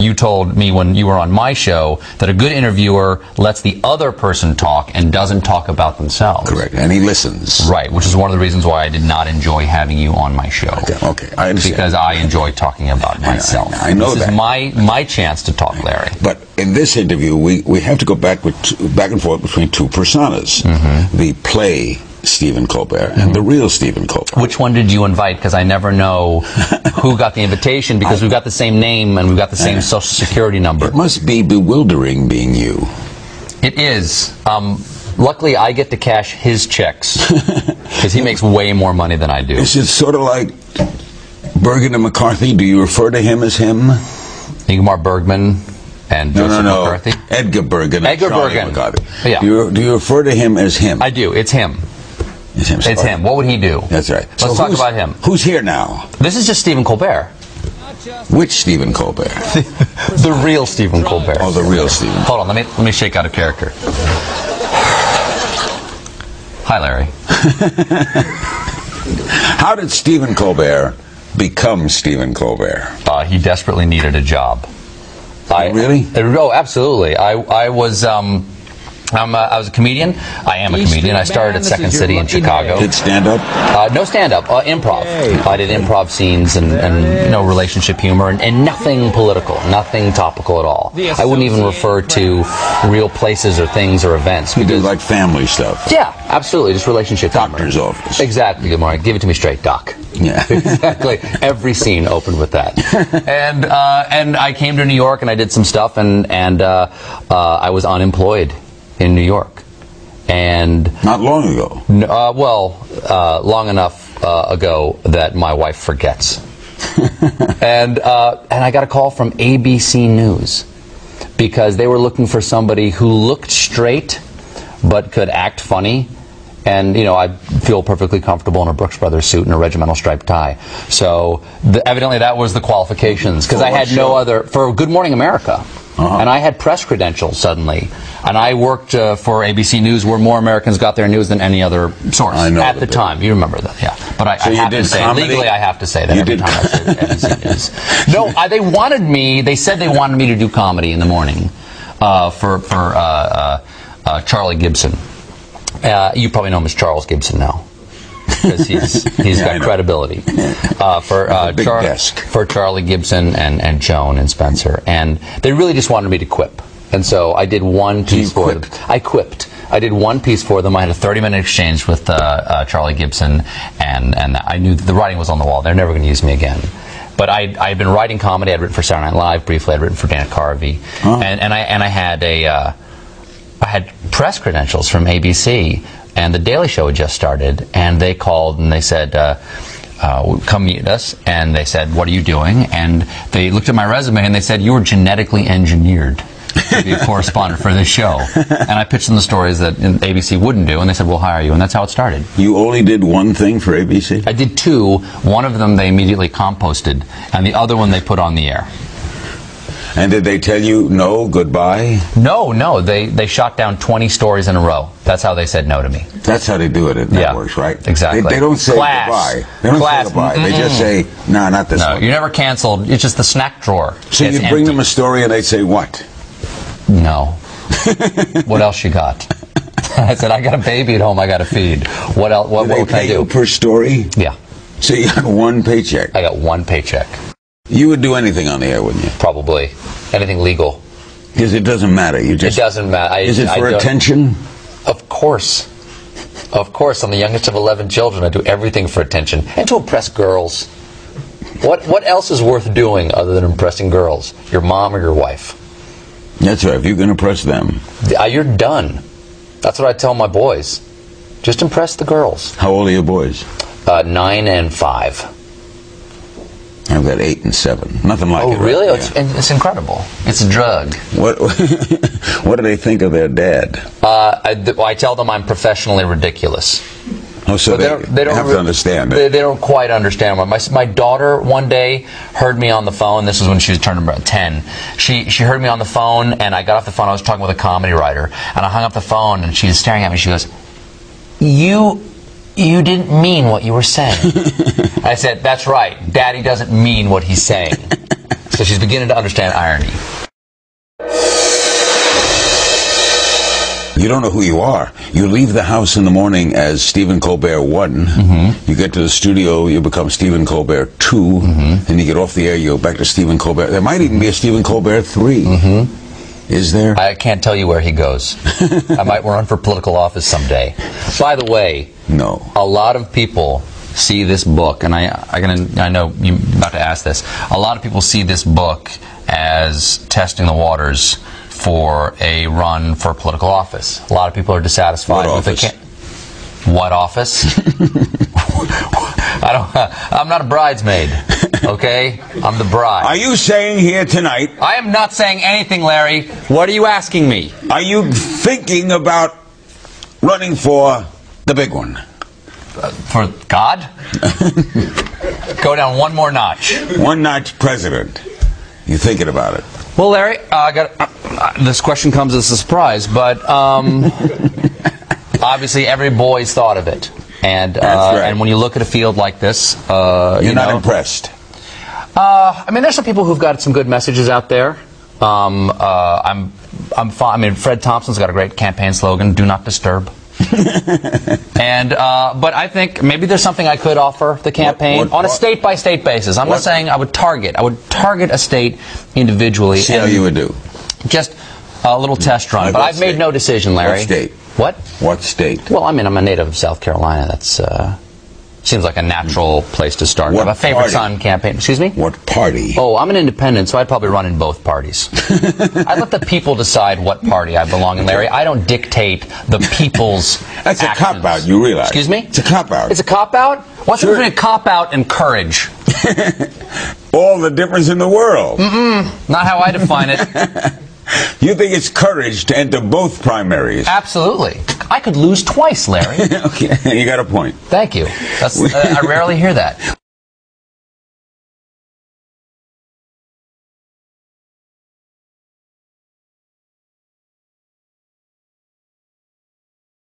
you told me when you were on my show that a good interviewer lets the other person talk and doesn't talk about themselves. Correct, and he listens. Right, which is one of the reasons why I did not enjoy having you on my show. Okay, I understand. Because I enjoy talking about myself. I know this that. This is my chance to talk, Larry. But in this interview, we have to go back and forth between two personas. The play Stephen Colbert and the real Stephen Colbert. Which one did you invite? Because I never know who got the invitation, because we've got the same name and we've got the same social security number. It must be bewildering being you. It is. Luckily, I get to cash his checks because he makes way more money than I do. Is it sort of like Bergen and McCarthy? Do you refer to him as him? Ingmar Bergman and Joseph McCarthy? Edgar Bergen. Edgar Bergen. McCarthy. Yeah. Do you refer to him as him? I do. It's him. It's him. What would he do? That's right. Let's talk about him. Who's here now? This is just Stephen Colbert. Which Stephen Colbert? The real Stephen Colbert. Oh, the real Stephen. Hold on. Let me shake out a character. Hi, Larry. How did Stephen Colbert become Stephen Colbert? He desperately needed a job. Really? Oh, absolutely. I was a comedian. I am a comedian. I started at Second City in Chicago. Did stand-up? No stand-up. Improv. I did improv scenes and relationship humor and nothing political, nothing topical at all. I wouldn't even refer to real places or things or events. You did like family stuff? Yeah, absolutely. Just relationship humor. Doctor's office. Exactly. Good morning. Give it to me straight, Doc. Yeah. Exactly. Every scene opened with that. And I came to New York and I did some stuff and I was unemployed in New York, and not long ago. Long enough ago that my wife forgets. and I got a call from ABC News because they were looking for somebody who looked straight but could act funny. And, I feel perfectly comfortable in a Brooks Brothers suit and a regimental striped tie. So, evidently that was the qualifications. Because I had no other... For Good Morning America. And I had press credentials suddenly. And I worked for ABC News, where more Americans got their news than any other source. I know at the time. You remember that, yeah. But I have to say, legally I have to say that every time I say ABC News. No, they wanted me... They said they wanted me to do comedy in the morning for Charlie Gibson. You probably know him as Charles Gibson now, because he's got credibility for Charlie Gibson and Joan and Spencer, and they really just wanted me to quip, and so I did one piece for them. I quipped. I did one piece for them. I had a 30-minute exchange with Charlie Gibson, and I knew the writing was on the wall. They're never going to use me again. But I had been writing comedy. I'd written for Saturday Night Live briefly. I'd written for Dana Carvey, and I had press credentials from ABC, and The Daily Show had just started, and they called and they said, come meet us, and they said, what are you doing? And they looked at my resume and they said, you were genetically engineered to be a correspondent for this show. And I pitched them the stories that ABC wouldn't do, and they said, we'll hire you, and that's how it started. You only did one thing for ABC? I did two. One of them they immediately composted, and the other one they put on the air. And did they tell you no, goodbye? No. They shot down 20 stories in a row. That's how they said no to me. That's how they do it at networks, right? Exactly. They don't say goodbye. They don't say goodbye. They just say, no, not this one. No, you're never canceled. It's just the snack drawer. So you bring them a story and they say what? No. What else you got? I said, I got a baby at home I got to feed. What else? What can I do? Per story? Yeah. So you got one paycheck? I got one paycheck. You would do anything on the air, wouldn't you? Probably. Anything legal. Because it doesn't matter. It doesn't matter. Is it for attention? Of course. Of course. I'm the youngest of 11 children. I do everything for attention. And to impress girls. What else is worth doing other than impressing girls? Your mom or your wife? That's right. If you can impress them. You're done. That's what I tell my boys. Just impress the girls. How old are your boys? 9 and 5. I've got 8 and 7. Nothing like it. Oh, really? Right? It's incredible. It's a drug. What do they think of their dad? I tell them I'm professionally ridiculous. Oh, so they don't have to understand it. They don't quite understand. My daughter one day heard me on the phone. This was when she was turning about 10. She heard me on the phone, and I got off the phone. I was talking with a comedy writer, and I hung up the phone, and she was staring at me. She goes, You didn't mean what you were saying. I said, that's right. Daddy doesn't mean what he's saying. So she's beginning to understand irony. You don't know who you are. You leave the house in the morning as Stephen Colbert 1. You get to the studio, you become Stephen Colbert 2. And you get off the air, you go back to Stephen Colbert. There might even be a Stephen Colbert 3. Is there? I can't tell you where he goes. I might run for political office someday. By the way, no. A lot of people see this book, and I know you're about to ask this. A lot of people see this book as testing the waters for a run for political office. A lot of people are dissatisfied with the what office? I'm not a bridesmaid. Okay? I'm the bride. Are you saying here tonight? I am not saying anything, Larry. What are you asking me? Are you thinking about running for the big one? For God? Go down one more notch. One notch president. You thinking about it? Well, Larry, this question comes as a surprise, but obviously every boy's thought of it. And and when you look at a field like this, you're not impressed. I mean, there's some people who've got some good messages out there. I'm fine. I mean, Fred Thompson's got a great campaign slogan: "Do not disturb." And but I think maybe there's something I could offer the campaign on a state-by-state basis. I'm not saying I would target a state individually. See how you would do. Just a little test run. But I've made no decision, Larry. What state? What? What state? Well, I mean, I'm a native of South Carolina. That's seems like a natural place to start. I have a favorite son campaign. Excuse me? What party? Oh, I'm an independent, so I'd probably run in both parties. I let the people decide what party I belong in, Larry. I don't dictate the people's That's actions. a cop-out, you realize. Excuse me? It's a cop-out. It's a cop-out? What's the difference between a cop-out and courage? All the difference in the world. Not how I define it. You think it's courage to enter both primaries? Absolutely. I could lose twice, Larry. Okay, you got a point. Thank you. I rarely hear that.